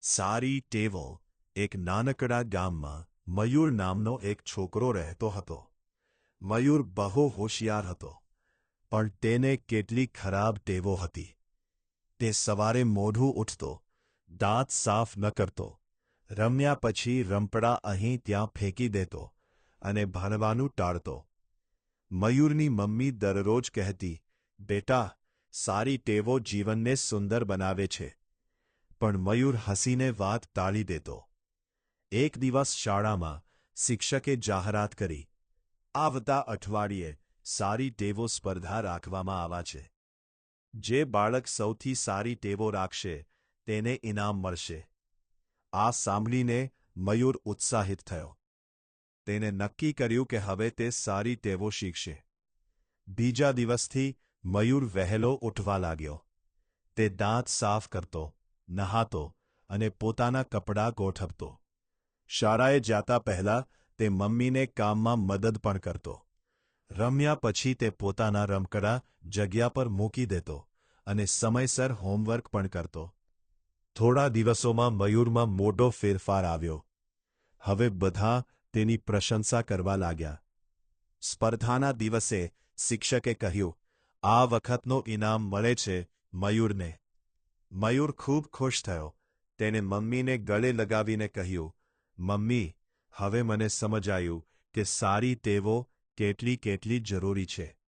સારી ટેવો એક નાનકડા ગામમાં મયુર નામનો એક છોકરો રહેતો હતો. મયુર બહુ હોશિયાર હતો, પણ તેને કેટલીક ખરાબ ટેવો હતી. તે સવારે મોડું ઉઠતો, દાંત સાફ ન કરતો, રમ્યા પછી રમકડાં અહીં ત્યાં ફેંકી દેતો અને ભણવાનું ટાળતો. મયુરની મમ્મી દરરોજ કહેતી, "બેટા, સારી ટેવો જીવનને સુંદર બનાવે છે." પણ મયુર હસીને વાત ટાળી દેતો. એક દિવસ શાળામાં શિક્ષકે જાહેરાત કરી, "આવતા અઠવાડિયે સારી ટેવો સ્પર્ધા રાખવામાં આવે છે. જે બાળક સૌથી સારી ટેવો રાખશે તેને ઇનામ મળશે." આ સાંભળીને મયુર ઉત્સાહિત થયો. તેને નક્કી કર્યું કે હવે તે સારી ટેવો શીખશે. બીજા દિવસથી મયુર વહેલો ઉઠવા લાગ્યો. તે દાંત સાફ કરતો, નહાતો અને પોતાના કપડાં ગોઠવતો. શાળાએ જતા પહેલાં તે મમ્મીને કામમાં મદદ પણ કરતો. રમ્યા પછી તે પોતાના રમકડાં જગ્યા પર મૂકી દેતો અને સમયસર હોમવર્ક પણ કરતો. થોડા દિવસોમાં મયુરમાં મોટો ફેરફાર આવ્યો. હવે બધા તેની પ્રશંસા કરવા લાગ્યા. સ્પર્ધાના દિવસે શિક્ષકે કહ્યું, "આ વખતનો ઇનામ મળે છે મયુરને." મયુર ખૂબ ખુશ થયો. તેને મમ્મીને ગળે લગાવીને કહ્યું, "મમ્મી, હવે મને સમજાયું કે સારી ટેવો કેટલી જરૂરી છે."